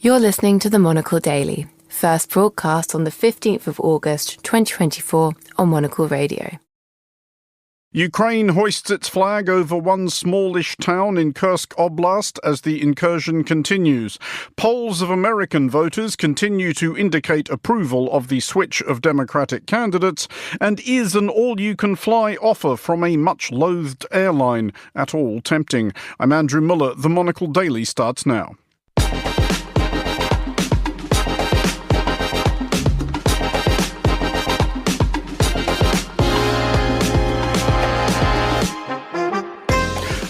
You're listening to the Monocle Daily, first broadcast on the 15th of August 2024 on Monocle Radio. Ukraine hoists its flag over one smallish town in Kursk Oblast as the incursion continues. Polls of American voters continue to indicate approval of the switch of Democratic candidates, and is an all-you-can-fly offer from a much-loathed airline at all tempting? I'm Andrew Muller. The Monocle Daily starts now.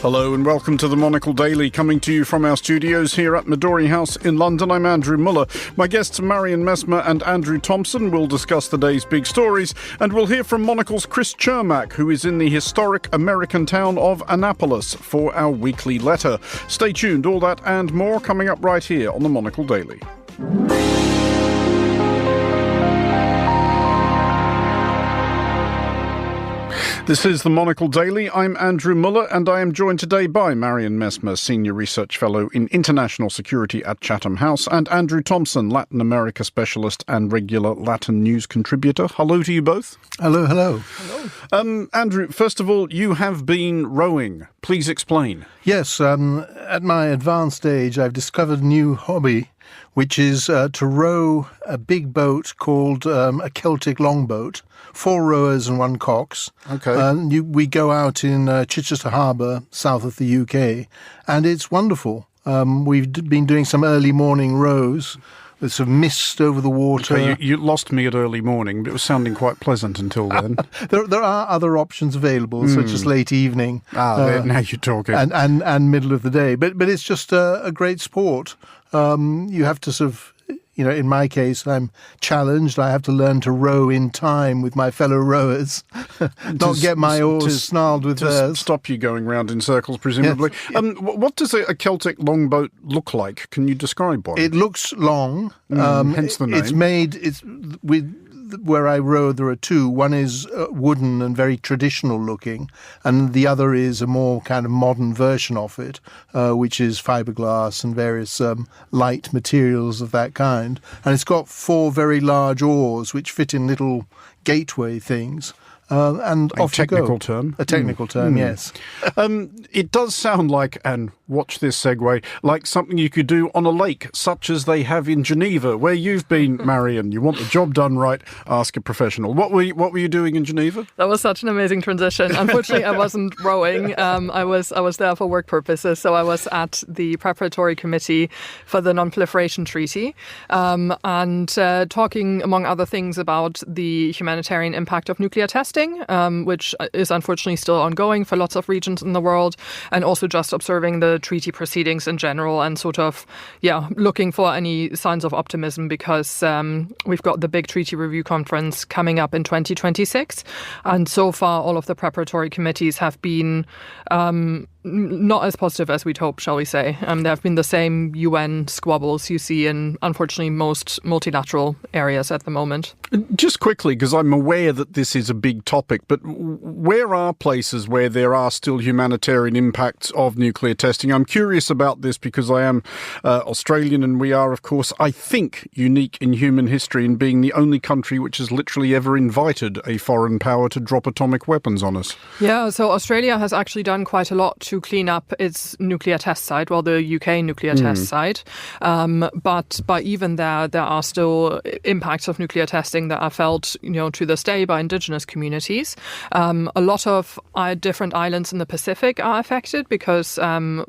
Hello and welcome to the Monocle Daily, coming to you from our studios here at Midori House in London. I'm Andrew Muller. My guests Marion Messmer and Andrew Thompson will discuss the day's big stories, and we'll hear from Monocle's Chris Chermak, who is in the historic American town of Annapolis, for our weekly letter. Stay tuned, all that and more coming up right here on the Monocle Daily. This is the Monocle Daily. I'm Andrew Muller, and I am joined today by Marion Messmer, Senior Research Fellow in International Security at Chatham House, and Andrew Thompson, Latin America Specialist and regular Latin news contributor. Hello to you both. Hello, hello. Hello. Andrew, first of all, you have been rowing. Please explain. Yes, at my advanced age, I've discovered a new hobby, which is to row a big boat called a Celtic longboat. 4 rowers and 1 cox. Okay. We go out in Chichester Harbour, south of the UK, and it's wonderful. We've been doing some early morning rows with some mist over the water. Okay, you lost me at early morning, but it was sounding quite pleasant until then. There are other options available, such as late evening. Now you're talking. And middle of the day. But it's just a great sport. You have to sort of... in my case, I'm challenged. I have to learn to row in time with my fellow rowers, not get my oars snarled with theirs. Stop you going round in circles, presumably. Yes. What does a Celtic longboat look like? Can you describe one? It looks long. Hence the name. Where I row, there are 2. One is wooden and very traditional looking, and the other is a more kind of modern version of it, which is fiberglass and various light materials of that kind. And it's got 4 very large oars which fit in little gateway things. And off you go. A technical term, yes. It does sound like, and watch this segue, like something you could do on a lake, such as they have in Geneva, where you've been, Marion. You want the job done right, ask a professional. What were you doing in Geneva? That was such an amazing transition. Unfortunately, I wasn't rowing. I was there for work purposes, so I was at the preparatory committee for the Non-Proliferation Treaty, and talking, among other things, about the humanitarian impact of nuclear testing, which is unfortunately still ongoing for lots of regions in the world, and also just observing the treaty proceedings in general and sort of, looking for any signs of optimism, because we've got the big treaty review conference coming up in 2026. And so far, all of the preparatory committees have been not as positive as we'd hope, shall we say. There have been the same UN squabbles you see in, unfortunately, most multilateral areas at the moment. Just quickly, because I'm aware that this is a big topic, but where are places where there are still humanitarian impacts of nuclear testing? I'm curious about this because I am Australian, and we are, of course, I think, unique in human history in being the only country which has literally ever invited a foreign power to drop atomic weapons on us. Yeah, so Australia has actually done quite a lot to clean up its nuclear test site, the UK nuclear test site. But even there are still impacts of nuclear testing that are felt, to this day by indigenous communities. A lot of different islands in the Pacific are affected because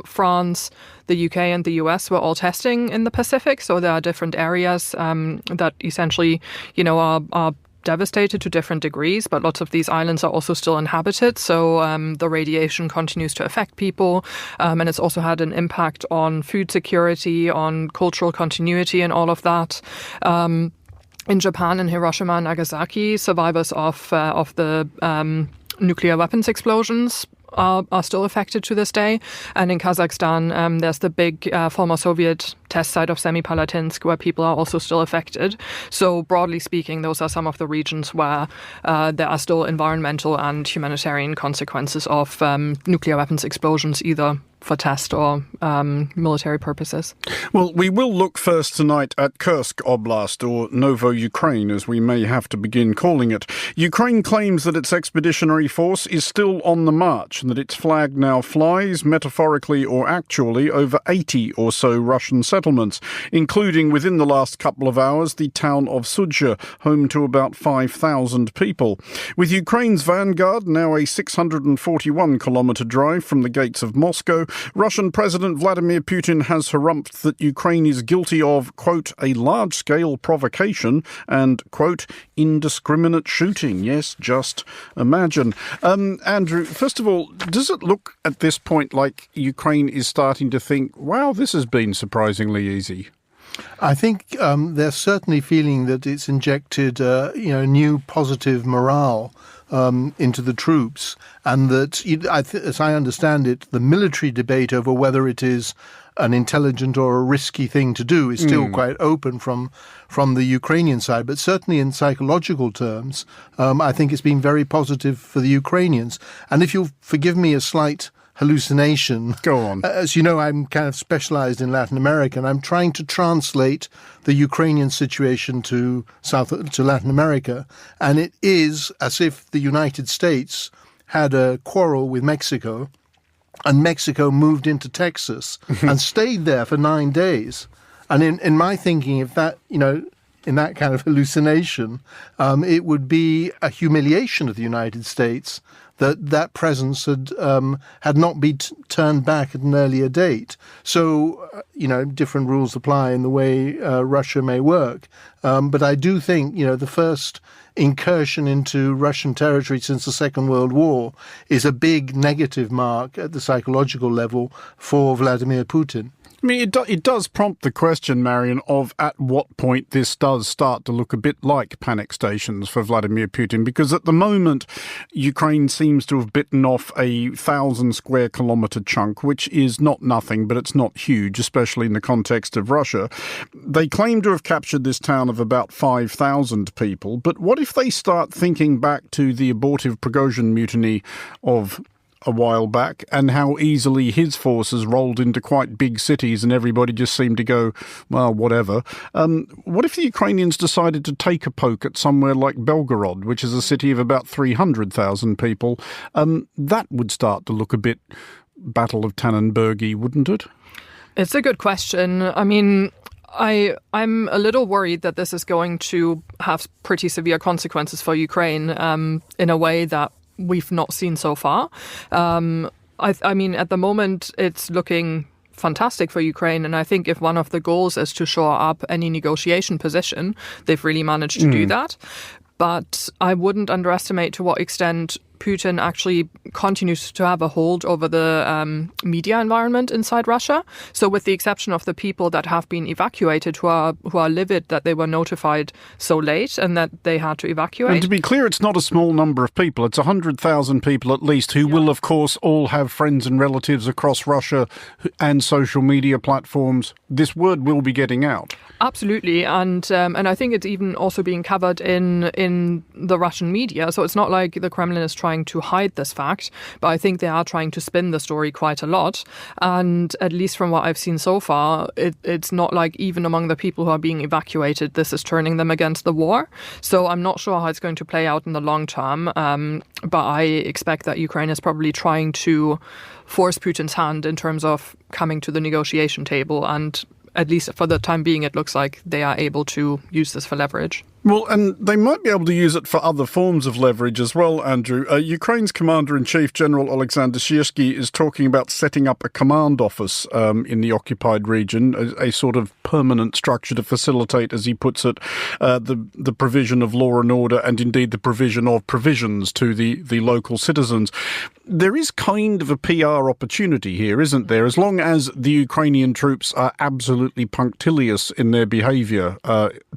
France, the UK and the US were all testing in the Pacific. So there are different areas that essentially, are devastated to different degrees, but lots of these islands are also still inhabited. So the radiation continues to affect people. And it's also had an impact on food security, on cultural continuity and all of that. In Japan, in Hiroshima and Nagasaki, survivors of the nuclear weapons explosions are still affected to this day. And in Kazakhstan, there's the big former Soviet test site of Semipalatinsk where people are also still affected. So broadly speaking, those are some of the regions where there are still environmental and humanitarian consequences of nuclear weapons explosions, either test or military purposes. Well, we will look first tonight at Kursk Oblast, or Novo Ukraine, as we may have to begin calling it. Ukraine claims that its expeditionary force is still on the march and that its flag now flies, metaphorically or actually, over 80 or so Russian settlements, including within the last couple of hours the town of Sudzha, home to about 5,000 people. With Ukraine's vanguard now a 641-kilometre drive from the gates of Moscow, Russian President Vladimir Putin has harumphed that Ukraine is guilty of, quote, a large-scale provocation and, quote, indiscriminate shooting. Yes, just imagine. Andrew, first of all, does it look at this point like Ukraine is starting to think, wow, this has been surprisingly easy? I think they're certainly feeling that it's injected, new positive morale into the troops, and that, as I understand it, the military debate over whether it is an intelligent or a risky thing to do is still quite open from the Ukrainian side. But certainly in psychological terms, I think it's been very positive for the Ukrainians. And if you'll forgive me a slight hallucination. Go on. As you know, I'm kind of specialized in Latin America, and I'm trying to translate the Ukrainian situation to Latin America. And it is as if the United States had a quarrel with Mexico, and Mexico moved into Texas and stayed there for 9 days. And in my thinking, if that, in that kind of hallucination, it would be a humiliation of the United States that presence had not been turned back at an earlier date. So, different rules apply in the way Russia may work. But I do think, the first incursion into Russian territory since the Second World War is a big negative mark at the psychological level for Vladimir Putin. I mean, it does prompt the question, Marion, of at what point this does start to look a bit like panic stations for Vladimir Putin, because at the moment, Ukraine seems to have bitten off a 1,000-square-kilometre chunk, which is not nothing, but it's not huge, especially in the context of Russia. They claim to have captured this town of about 5,000 people, but what if they start thinking back to the abortive Prigozhin mutiny of a while back, and how easily his forces rolled into quite big cities and everybody just seemed to go, well, whatever. What if the Ukrainians decided to take a poke at somewhere like Belgorod, which is a city of about 300,000 people? That would start to look a bit Battle of Tannenbergy, wouldn't it? It's a good question. I mean, I'm a little worried that this is going to have pretty severe consequences for Ukraine in a way that we've not seen so far. I mean, at the moment, it's looking fantastic for Ukraine. And I think if one of the goals is to shore up any negotiation position, they've really managed to do that. But I wouldn't underestimate to what extent Putin actually continues to have a hold over the media environment inside Russia. So with the exception of the people that have been evacuated, who are livid that they were notified so late and that they had to evacuate. And to be clear, it's not a small number of people. It's 100,000 people at least who will, of course, all have friends and relatives across Russia and social media platforms. This word will be getting out. Absolutely. And I think it's even also being covered in the Russian media. So it's not like the Kremlin is trying to hide this fact, but I think they are trying to spin the story quite a lot. And at least from what I've seen so far, it's not like even among the people who are being evacuated, this is turning them against the war. So I'm not sure how it's going to play out in the long term. But I expect that Ukraine is probably trying to force Putin's hand in terms of coming to the negotiation table. And at least for the time being, it looks like they are able to use this for leverage. Well, and they might be able to use it for other forms of leverage as well, Andrew. Ukraine's Commander-in-Chief, General Alexander Syrsky, is talking about setting up a command office in the occupied region, a sort of permanent structure to facilitate, as he puts it, the provision of law and order and indeed the provision of provisions to the local citizens. There is kind of a PR opportunity here, isn't there? As long as the Ukrainian troops are absolutely punctilious in their behaviour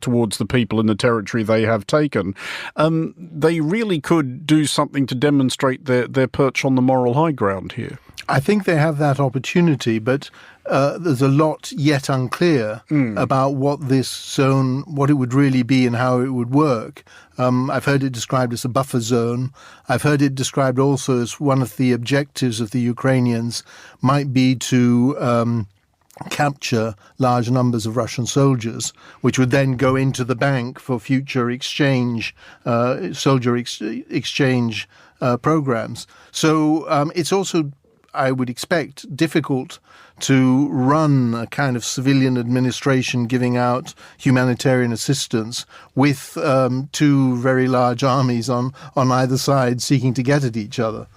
towards the people in the territory they have taken, they really could do something to demonstrate their perch on the moral high ground here. I think they have that opportunity, but there's a lot yet unclear about what this zone, what it would really be and how it would work. I've heard it described as a buffer zone. I've heard it described also as one of the objectives of the Ukrainians might be to capture large numbers of Russian soldiers, which would then go into the bank for future exchange, soldier exchange programs. So it's also, I would expect, difficult to run a kind of civilian administration giving out humanitarian assistance with two very large armies on either side seeking to get at each other.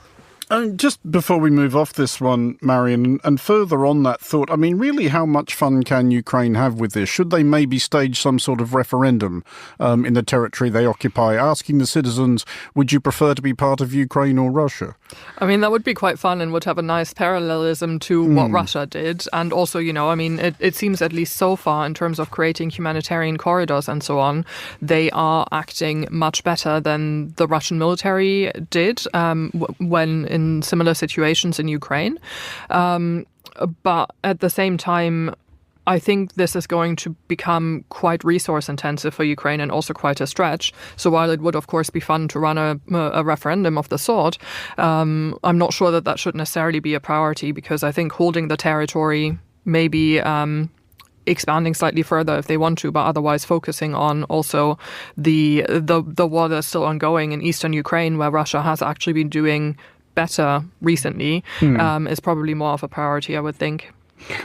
Just before we move off this one, Marion, and further on that thought, I mean, really, how much fun can Ukraine have with this? Should they maybe stage some sort of referendum in the territory they occupy, asking the citizens, would you prefer to be part of Ukraine or Russia? I mean, that would be quite fun and would have a nice parallelism to what Russia did. And also, you know, I mean, it seems at least so far in terms of creating humanitarian corridors and so on, they are acting much better than the Russian military did when in similar situations in Ukraine. But at the same time, I think this is going to become quite resource intensive for Ukraine and also quite a stretch. So while it would, of course, be fun to run a referendum of the sort, I'm not sure that should necessarily be a priority, because I think holding the territory, maybe expanding slightly further if they want to, but otherwise focusing on also the war that's still ongoing in eastern Ukraine, where Russia has actually been doing better recently, is probably more of a priority, I would think.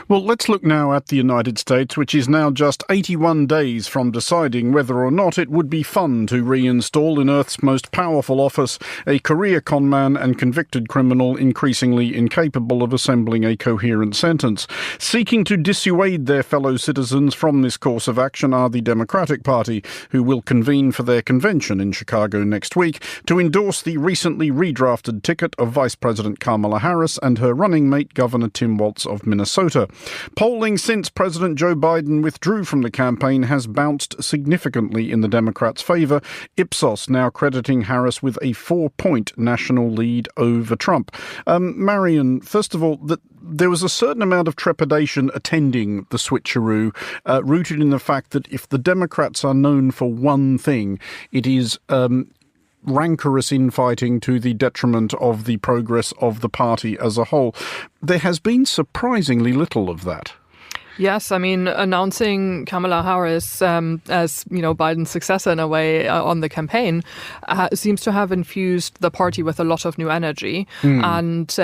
Well, let's look now at the United States, which is now just 81 days from deciding whether or not it would be fun to reinstall in Earth's most powerful office a career conman and convicted criminal increasingly incapable of assembling a coherent sentence. Seeking to dissuade their fellow citizens from this course of action are the Democratic Party, who will convene for their convention in Chicago next week to endorse the recently redrafted ticket of Vice President Kamala Harris and her running mate Governor Tim Walz of Minnesota. Polling since President Joe Biden withdrew from the campaign has bounced significantly in the Democrats' favour, Ipsos now crediting Harris with a 4-point national lead over Trump. Marion, first of all, there was a certain amount of trepidation attending the switcheroo, rooted in the fact that if the Democrats are known for one thing, it is rancorous infighting to the detriment of the progress of the party as a whole. There has been surprisingly little of that. Yes, I mean, announcing Kamala Harris as, you know, Biden's successor in a way on the campaign seems to have infused the party with a lot of new energy. And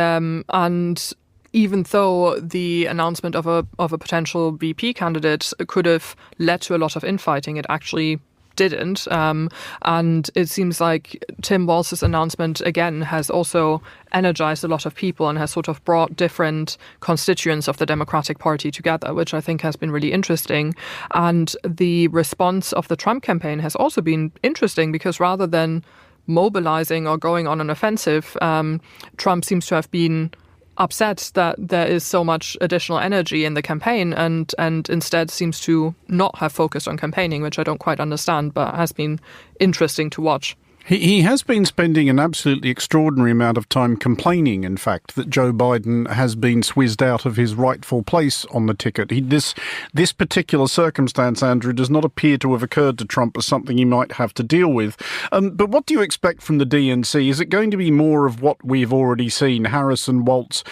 even though the announcement of a potential VP candidate could have led to a lot of infighting, it actually didn't. And it seems like Tim Walz's announcement, again, has also energized a lot of people and has sort of brought different constituents of the Democratic Party together, which I think has been really interesting. And the response of the Trump campaign has also been interesting, because rather than mobilizing or going on an offensive, Trump seems to have been upset that there is so much additional energy in the campaign and instead seems to not have focused on campaigning, which I don't quite understand, but has been interesting to watch. He has been spending an absolutely extraordinary amount of time complaining, in fact, that Joe Biden has been swizzed out of his rightful place on the ticket. This particular circumstance, Andrew, does not appear to have occurred to Trump as something he might have to deal with. But what do you expect from the DNC? Is it going to be more of what we've already seen, Harris and Walz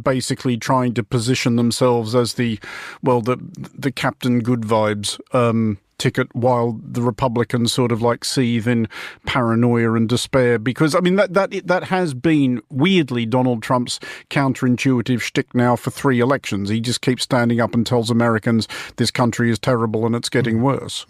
basically trying to position themselves as the Captain Good Vibes ticket, while the Republicans sort of like seethe in paranoia and despair? Because, I mean, that has been weirdly Donald Trump's counterintuitive shtick now for 3 elections. He just keeps standing up and tells Americans this country is terrible and it's getting worse.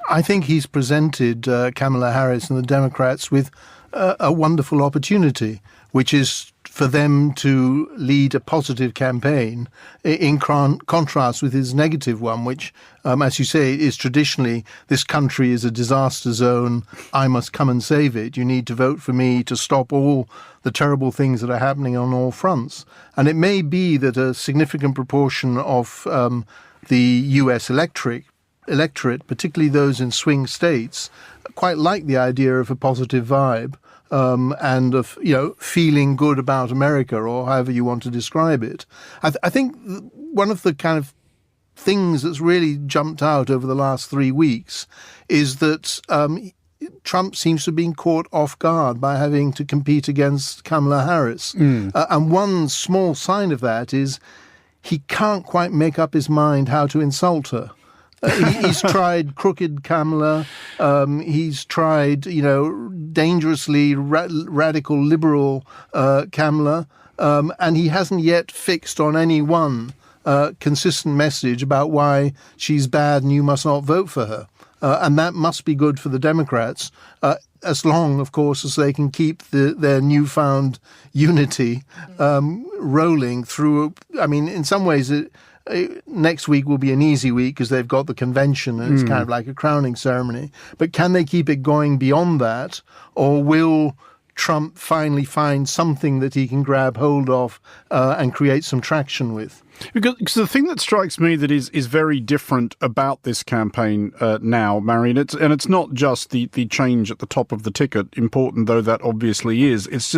I think he's presented Kamala Harris and the Democrats with a wonderful opportunity, which is for them to lead a positive campaign in contrast with his negative one, which, as you say, is traditionally, this country is a disaster zone. I must come and save it. You need to vote for me to stop all the terrible things that are happening on all fronts. And it may be that a significant proportion of the US electorate, particularly those in swing states, quite like the idea of a positive vibe. and of feeling good about America, or however you want to describe it. I think one of the kind of things that's really jumped out over the last 3 weeks is that Trump seems to have been caught off guard by having to compete against Kamala Harris. And one small sign of that is he can't quite make up his mind how to insult her. He's tried crooked Kamala. He's tried, dangerously radical liberal Kamala. And he hasn't yet fixed on any one consistent message about why she's bad and you must not vote for her. And that must be good for the Democrats, as long, of course, as they can keep their newfound unity rolling through. I mean, in some ways, next week will be an easy week because they've got the convention and it's kind of like a crowning ceremony. But can they keep it going beyond that, or will Trump finally find something that he can grab hold of and create some traction with? Because the thing that strikes me that is very different about this campaign now, Marion, it's not just the change at the top of the ticket, important though that obviously is. It's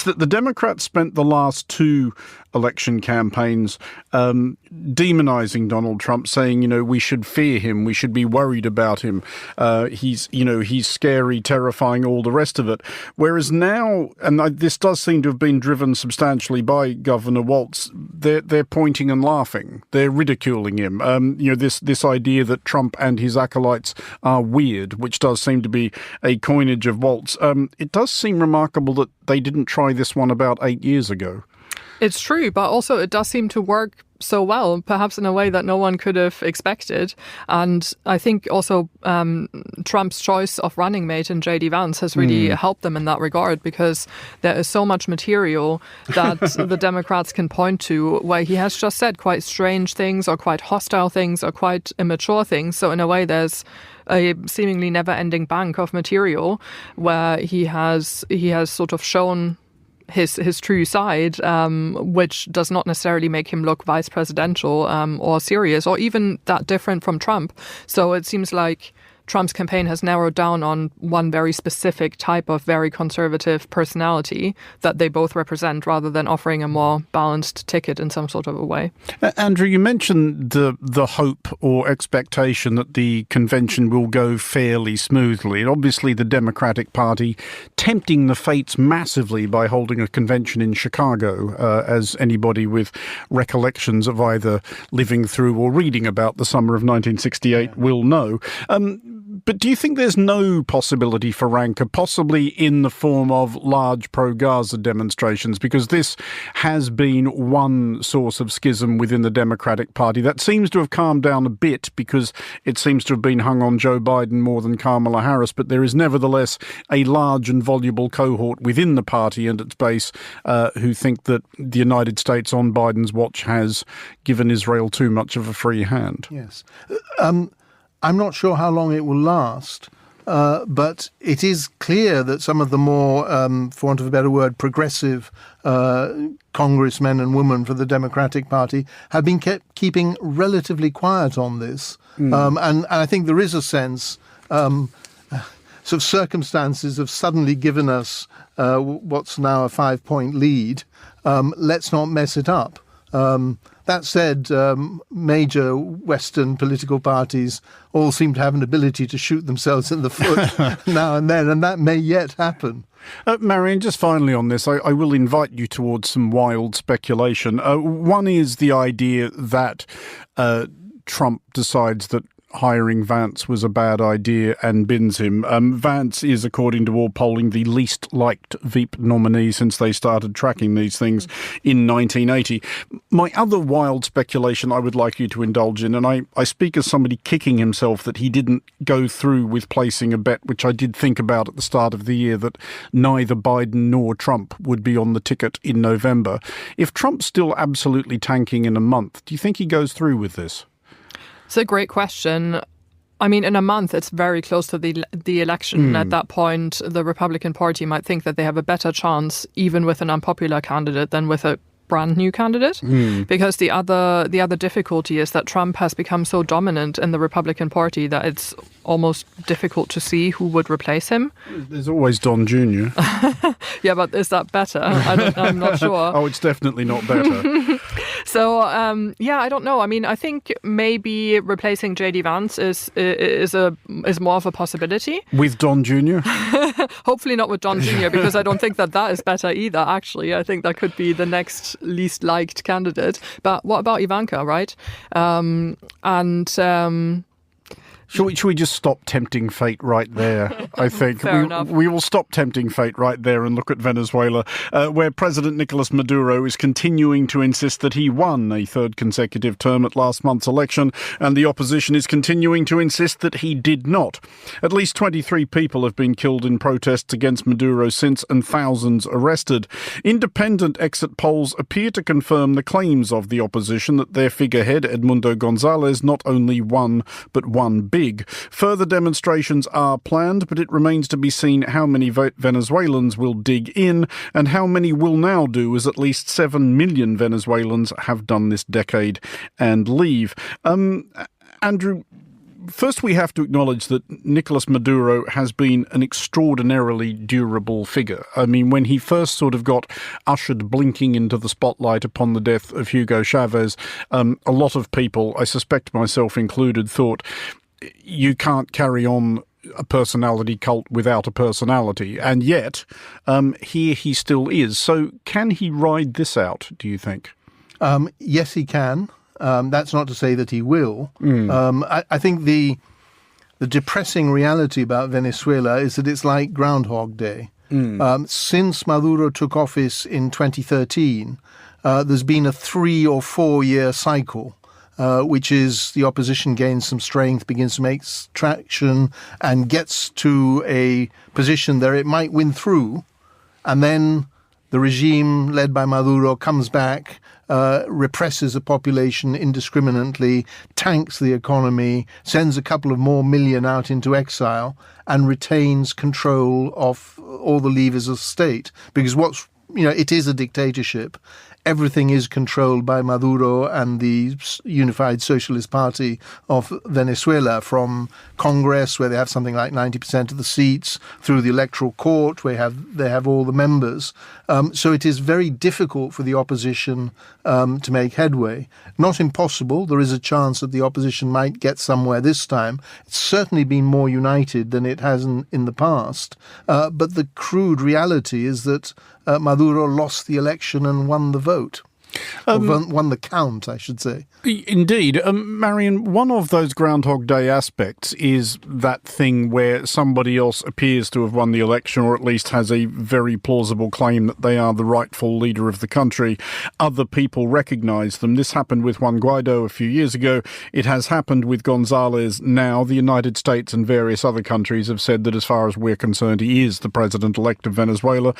that the Democrats spent the last two election campaigns demonizing Donald Trump, saying, we should fear him, we should be worried about him. He's scary, terrifying, all the rest of it. Whereas now, and this does seem to have been driven substantially by Governor Walz, they're pointing and laughing. They're ridiculing him. This idea that Trump and his acolytes are weird, which does seem to be a coinage of Walz. It does seem remarkable that they didn't try this one about 8 years ago. It's true, but also it does seem to work so well, perhaps in a way that no one could have expected. And I think also Trump's choice of running mate in J.D. Vance has really helped them in that regard, because there is so much material that the Democrats can point to where he has just said quite strange things or quite hostile things or quite immature things. So in a way, there's a seemingly never-ending bank of material where he has sort of shown his true side, which does not necessarily make him look vice presidential or serious or even that different from Trump. So it seems like Trump's campaign has narrowed down on one very specific type of very conservative personality that they both represent, rather than offering a more balanced ticket in some sort of a way. Andrew, you mentioned the hope or expectation that the convention will go fairly smoothly. And obviously the Democratic Party tempting the fates massively by holding a convention in Chicago, as anybody with recollections of either living through or reading about the summer of 1968 will know. But do you think there's no possibility for rancor, possibly in the form of large pro-Gaza demonstrations? Because this has been one source of schism within the Democratic Party. That seems to have calmed down a bit because it seems to have been hung on Joe Biden more than Kamala Harris. But there is nevertheless a large and voluble cohort within the party and its base who think that the United States on Biden's watch has given Israel too much of a free hand. Yes. I'm not sure how long it will last, but it is clear that some of the more, for want of a better word, progressive congressmen and women for the Democratic Party have been keeping relatively quiet on this. And I think there is a sense, sort of circumstances have suddenly given us what's now a 5-point lead. Let's not mess it up. That said, major Western political parties all seem to have an ability to shoot themselves in the foot now and then, and that may yet happen. Marion, just finally on this, I will invite you towards some wild speculation. One is the idea that Trump decides that hiring Vance was a bad idea and bins him. Vance is, according to all polling, the least liked Veep nominee since they started tracking these things in 1980. My other wild speculation I would like you to indulge in, and I speak as somebody kicking himself that he didn't go through with placing a bet, which I did think about at the start of the year, that neither Biden nor Trump would be on the ticket in November. If Trump's still absolutely tanking in a month, do you think he goes through with this? It's a great question. I mean, in a month, it's very close to the election. At that point, the Republican Party might think that they have a better chance, even with an unpopular candidate, than with a brand new candidate, because the other difficulty is that Trump has become so dominant in the Republican Party that it's almost difficult to see who would replace him. There's always Don Jr. Yeah, but is that better? I'm not sure. Oh, it's definitely not better. So, I don't know. I mean, I think maybe replacing J.D. Vance is more of a possibility. With Don Jr.? Hopefully not with Don Jr., because I don't think that is better either, actually. I think that could be the next least liked candidate. But what about Ivanka, right? Should we just stop tempting fate right there, I think? Fair enough. We will stop tempting fate right there and look at Venezuela, where President Nicolas Maduro is continuing to insist that he won a third consecutive term at last month's election, and the opposition is continuing to insist that he did not. At least 23 people have been killed in protests against Maduro since, and thousands arrested. Independent exit polls appear to confirm the claims of the opposition that their figurehead, Edmundo González, not only won, but won big. Further demonstrations are planned, but it remains to be seen how many Venezuelans will dig in and how many will now do, as at least 7 million Venezuelans have done this decade and leave. Andrew, first we have to acknowledge that Nicolas Maduro has been an extraordinarily durable figure. I mean, when he first sort of got ushered blinking into the spotlight upon the death of Hugo Chavez, a lot of people, I suspect myself included, thought you can't carry on a personality cult without a personality. And yet, here he still is. So can he ride this out, do you think? Yes, he can. That's not to say that he will. I think the depressing reality about Venezuela is that it's like Groundhog Day. Since Maduro took office in 2013, there's been a 3 or 4 year cycle, which is the opposition gains some strength, begins to make traction, and gets to a position that it might win through, and then the regime led by Maduro comes back, represses the population indiscriminately, tanks the economy, sends a couple of more million out into exile, and retains control of all the levers of state. Because it is a dictatorship. Everything is controlled by Maduro and the Unified Socialist Party of Venezuela, from Congress, where they have something like 90% of the seats, through the Electoral Court, where they have all the members. So it is very difficult for the opposition to make headway. Not impossible. There is a chance that the opposition might get somewhere this time. It's certainly been more united than it has in the past. But the crude reality is that Maduro lost the election and won the vote. Won the count, I should say. Indeed. Marion, one of those Groundhog Day aspects is that thing where somebody else appears to have won the election, or at least has a very plausible claim that they are the rightful leader of the country. Other people recognise them. This happened with Juan Guaido a few years ago. It has happened with González now. The United States and various other countries have said that as far as we're concerned, he is the president-elect of Venezuela.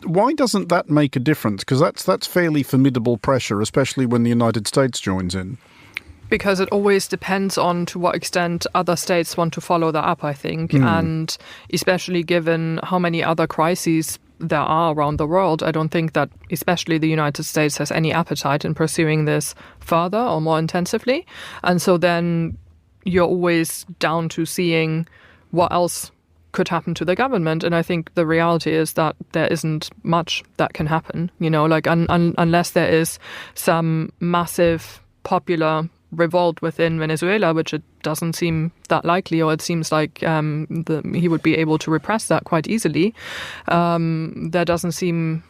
Why doesn't that make a difference? Because that's fairly formidable pressure, especially when the United States joins in. Because it always depends on to what extent other states want to follow that up, I think. And especially given how many other crises there are around the world, I don't think that especially the United States has any appetite in pursuing this further or more intensively. And so then you're always down to seeing what else could happen to the government. And I think the reality is that there isn't much that can happen, unless there is some massive popular revolt within Venezuela, which it doesn't seem that likely, or it seems like he would be able to repress that quite easily. There don't seem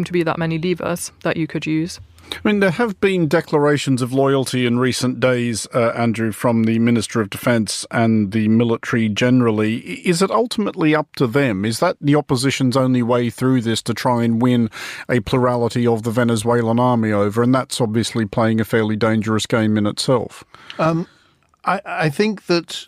to be that many levers that you could use. I mean, there have been declarations of loyalty in recent days, Andrew, from the Minister of Defence and the military generally. Is it ultimately up to them? Is that the opposition's only way through this, to try and win a plurality of the Venezuelan army over? And that's obviously playing a fairly dangerous game in itself. I think that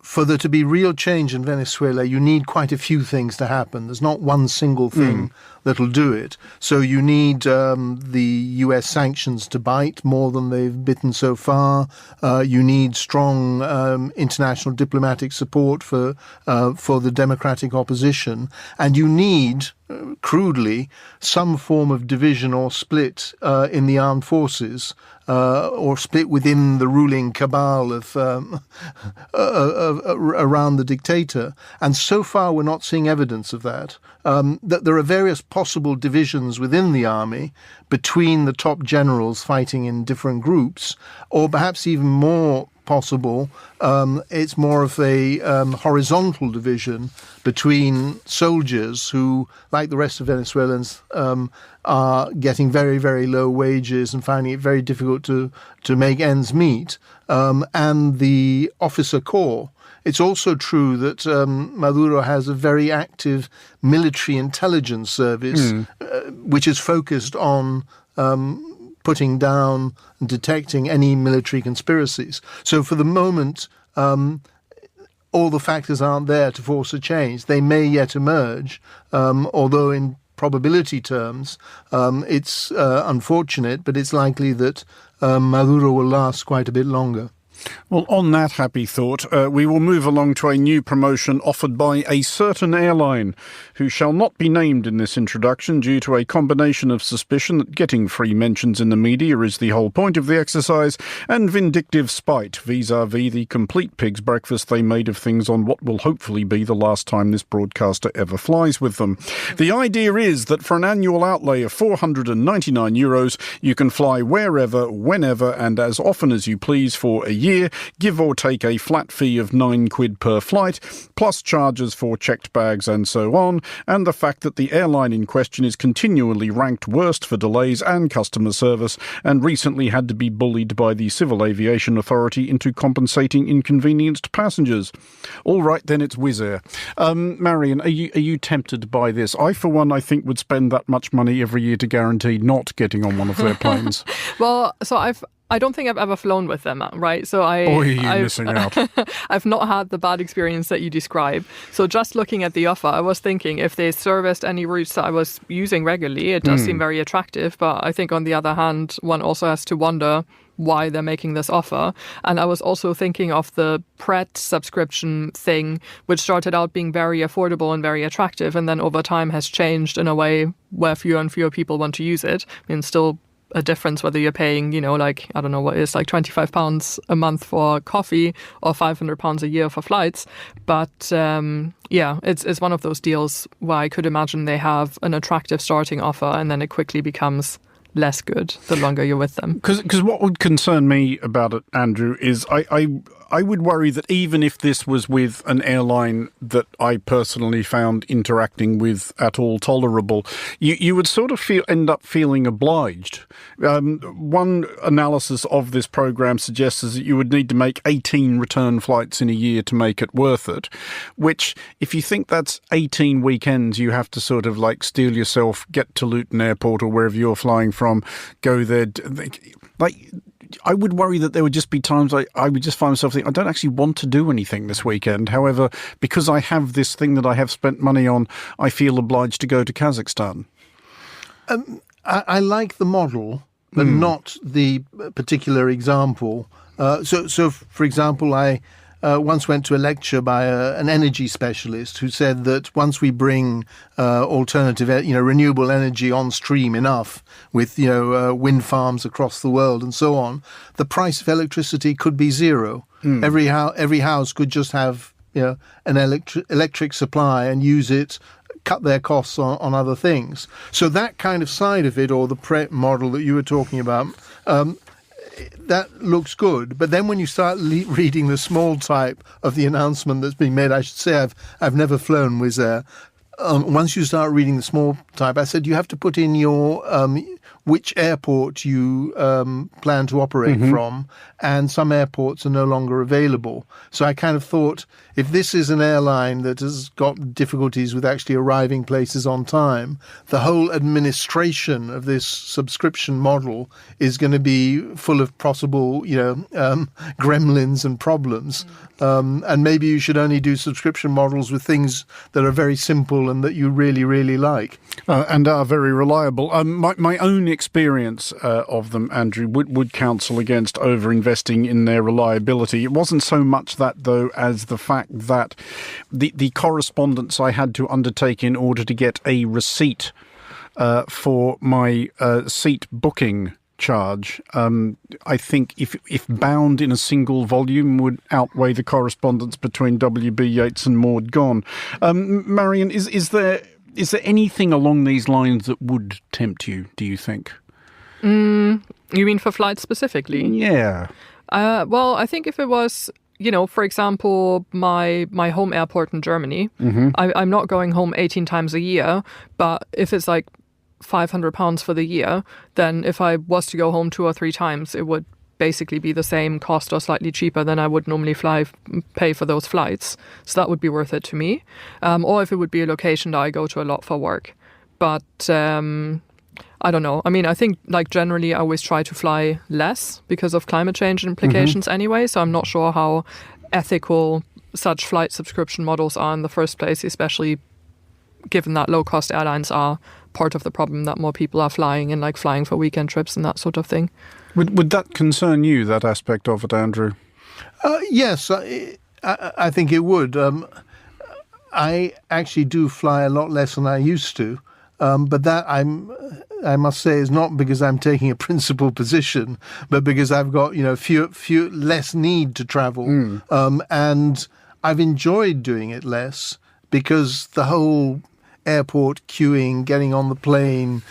for there to be real change in Venezuela, you need quite a few things to happen. There's not one single thing that'll do it. So you need the US sanctions to bite more than they've bitten so far. You need strong international diplomatic support for the democratic opposition. And you need crudely, some form of division or split in the armed forces, or split within the ruling cabal of around the dictator. And so far, we're not seeing evidence of that. That there are various possible divisions within the army between the top generals fighting in different groups, or perhaps even more possible, it's more of a horizontal division between soldiers who, like the rest of Venezuelans, are getting very, very low wages and finding it very difficult to make ends meet, and the officer corps. It's also true that Maduro has a very active military intelligence service, which is focused on putting down and detecting any military conspiracies. So for the moment, all the factors aren't there to force a change. They may yet emerge, although in probability terms, it's unfortunate, but it's likely that Maduro will last quite a bit longer. Well, on that happy thought, we will move along to a new promotion offered by a certain airline, who shall not be named in this introduction due to a combination of suspicion that getting free mentions in the media is the whole point of the exercise, and vindictive spite vis-à-vis the complete pig's breakfast they made of things on what will hopefully be the last time this broadcaster ever flies with them. The idea is that for an annual outlay of €499, you can fly wherever, whenever, and as often as you please for a year, give or take a flat fee of £9 per flight, plus charges for checked bags and so on, and the fact that the airline in question is continually ranked worst for delays and customer service, and recently had to be bullied by the Civil Aviation Authority into compensating inconvenienced passengers. All right, then it's Wizz Air. Marion, are you tempted by this? I, for one, I think would spend that much money every year to guarantee not getting on one of their planes. Well, so I don't think I've ever flown with them, right? So you're missing out. I've not had the bad experience that you describe. So just looking at the offer, I was thinking if they serviced any routes that I was using regularly, it does seem very attractive. But I think on the other hand, one also has to wonder why they're making this offer. And I was also thinking of the Pret subscription thing, which started out being very affordable and very attractive, and then over time has changed in a way where fewer and fewer people want to use it. I mean, still a difference whether you're paying, like, I don't know what it is, like £25 a month for coffee or £500 a year for flights. But it's one of those deals where I could imagine they have an attractive starting offer and then it quickly becomes less good the longer you're with them. Because what would concern me about it, Andrew, is I would worry that even if this was with an airline that I personally found interacting with at all tolerable, you would sort of end up feeling obliged. One analysis of this program suggests that you would need to make 18 return flights in a year to make it worth it, which, if you think that's 18 weekends, you have to sort of like steel yourself, get to Luton Airport or wherever you're flying from, go there. I would worry that there would just be times I would just find myself thinking, I don't actually want to do anything this weekend. However, because I have this thing that I have spent money on, I feel obliged to go to Kazakhstan. I like the model, but not the particular example. So for example, I once went to a lecture by an energy specialist who said that once we bring alternative, renewable energy on stream enough with, wind farms across the world and so on, the price of electricity could be zero. Every house could just have, an electric supply and use it, cut their costs on other things. So that kind of side of it, or the Pret model that you were talking about, that looks good. But then when you start reading the small type of the announcement that's being made, I should say I've never flown Wizz Air. Once you start reading the small type, I said you have to put in your which airport you plan to operate from, and some airports are no longer available. So I kind of thought, if this is an airline that has got difficulties with actually arriving places on time, the whole administration of this subscription model is going to be full of possible, gremlins and problems. And maybe you should only do subscription models with things that are very simple and that you really, really like. And are very reliable. My own experience of them, Andrew, would counsel against over-investing in their reliability. It wasn't so much that, though, as the fact that the correspondence I had to undertake in order to get a receipt for my seat booking charge, I think if bound in a single volume, would outweigh the correspondence between W.B. Yeats and Maud Gonne. Marion, is there anything along these lines that would tempt you, do you think? You mean for flights specifically? Yeah. Well, I think if it was, for example, my home airport in Germany, I'm not going home 18 times a year, but if it's like £500 for the year, then if I was to go home 2 or 3 times, it would basically be the same cost or slightly cheaper than I would normally pay for those flights. So that would be worth it to me. Or if it would be a location that I go to a lot for work. But I don't know. I mean, I think generally I always try to fly less because of climate change implications anyway. So I'm not sure how ethical such flight subscription models are in the first place, especially given that low-cost airlines are part of the problem, that more people are flying and flying for weekend trips and that sort of thing. Would that concern you, that aspect of it, Andrew? Yes, I think it would. I actually do fly a lot less than I used to, but that I must say is not because I'm taking a principled position, but because I've got few less need to travel, and I've enjoyed doing it less because the whole airport queuing, getting on the plane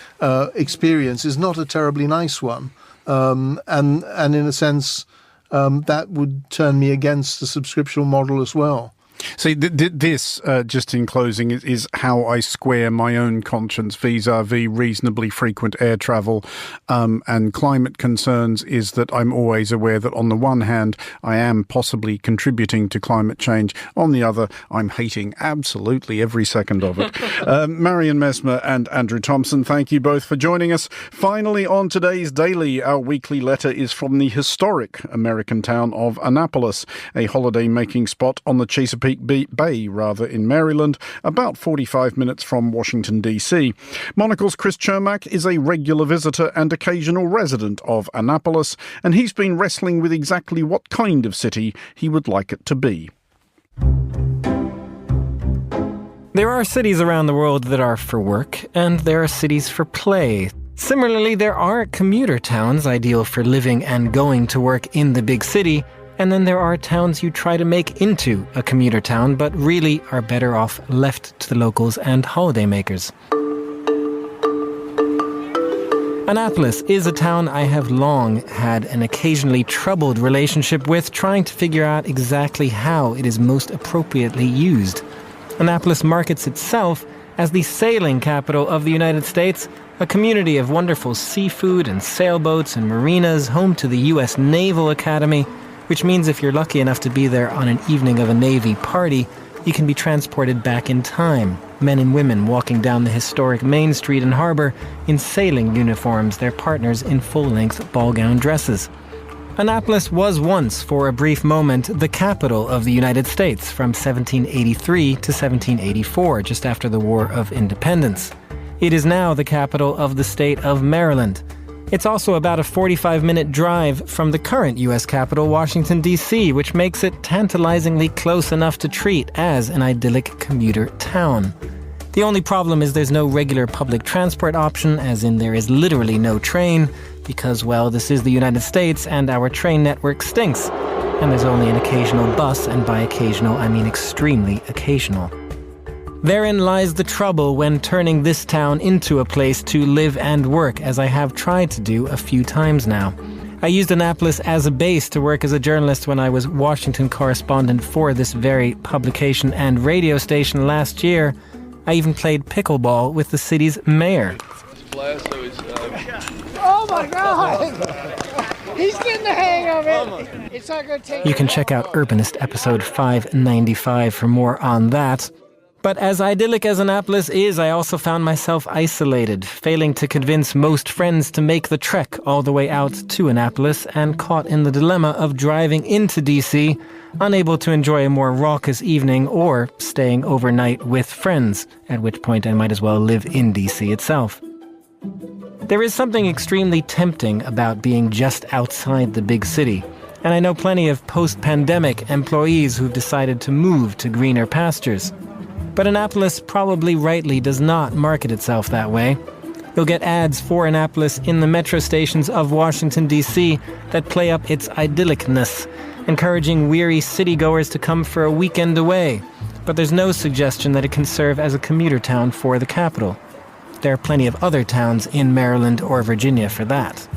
experience is not a terribly nice one. And in a sense, that would turn me against the subscription model as well. See, this, just in closing, is how I square my own conscience vis-à-vis reasonably frequent air travel and climate concerns, is that I'm always aware that on the one hand, I am possibly contributing to climate change. On the other, I'm hating absolutely every second of it. Marion Messmer and Andrew Thompson, thank you both for joining us. Finally, on today's Daily, our weekly letter is from the historic American town of Annapolis, a holiday-making spot on the Chesapeake Bay, in Maryland, about 45 minutes from Washington, D.C. Monocle's Chris Chermak is a regular visitor and occasional resident of Annapolis, and he's been wrestling with exactly what kind of city he would like it to be. There are cities around the world that are for work, and there are cities for play. Similarly, there are commuter towns ideal for living and going to work in the big city, and then there are towns you try to make into a commuter town, but really are better off left to the locals and holidaymakers. Annapolis is a town I have long had an occasionally troubled relationship with, trying to figure out exactly how it is most appropriately used. Annapolis markets itself as the sailing capital of the United States, a community of wonderful seafood and sailboats and marinas, home to the U.S. Naval Academy, which means if you're lucky enough to be there on an evening of a Navy party, you can be transported back in time. Men and women walking down the historic Main Street and harbor in sailing uniforms, their partners in full-length ball-gown dresses. Annapolis was once, for a brief moment, the capital of the United States from 1783 to 1784, just after the War of Independence. It is now the capital of the state of Maryland. It's also about a 45-minute drive from the current U.S. capital, Washington, D.C., which makes it tantalizingly close enough to treat as an idyllic commuter town. The only problem is there's no regular public transport option, as in there is literally no train, because, well, this is the United States and our train network stinks. And there's only an occasional bus, and by occasional, I mean extremely occasional. Therein lies the trouble when turning this town into a place to live and work, as I have tried to do a few times now. I used Annapolis as a base to work as a journalist when I was Washington correspondent for this very publication and radio station last year. I even played pickleball with the city's mayor. Oh my God! He's getting the hang of it! It's not going to take. You can check out Urbanist episode 595 for more on that. But as idyllic as Annapolis is, I also found myself isolated, failing to convince most friends to make the trek all the way out to Annapolis, and caught in the dilemma of driving into D.C., unable to enjoy a more raucous evening or staying overnight with friends, at which point I might as well live in D.C. itself. There is something extremely tempting about being just outside the big city, and I know plenty of post-pandemic employees who've decided to move to greener pastures. But Annapolis probably rightly does not market itself that way. You'll get ads for Annapolis in the metro stations of Washington, D.C. that play up its idyllicness, encouraging weary citygoers to come for a weekend away. But there's no suggestion that it can serve as a commuter town for the capital. There are plenty of other towns in Maryland or Virginia for that.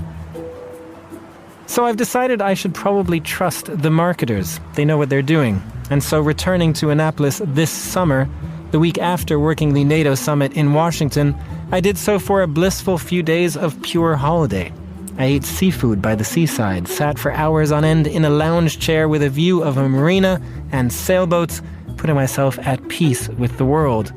So I've decided I should probably trust the marketers. They know what they're doing. And so returning to Annapolis this summer, the week after working the NATO summit in Washington, I did so for a blissful few days of pure holiday. I ate seafood by the seaside, sat for hours on end in a lounge chair with a view of a marina and sailboats, putting myself at peace with the world.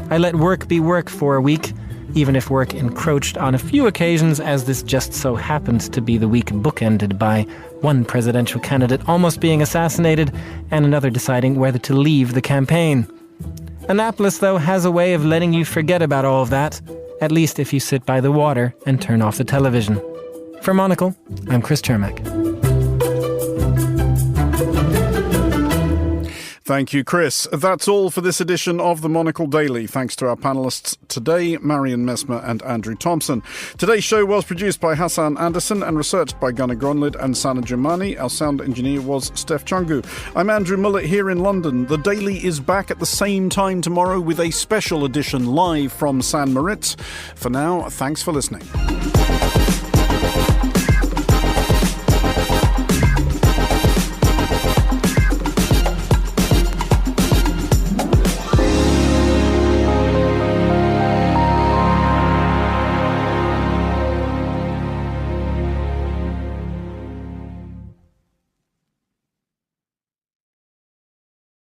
I let work be work for a week, even if work encroached on a few occasions, as this just so happened to be the week bookended by one presidential candidate almost being assassinated and another deciding whether to leave the campaign. Annapolis, though, has a way of letting you forget about all of that, at least if you sit by the water and turn off the television. For Monocle, I'm Chris Chermak. Thank you, Chris. That's all for this edition of the Monocle Daily. Thanks to our panellists today, Marion Messmer and Andrew Thompson. Today's show was produced by Hassan Anderson and researched by Gunnar Gronlid and Sana Germani. Our sound engineer was Steph Chungu. I'm Andrew Mullett here in London. The Daily is back at the same time tomorrow with a special edition live from San Moritz. For now, thanks for listening.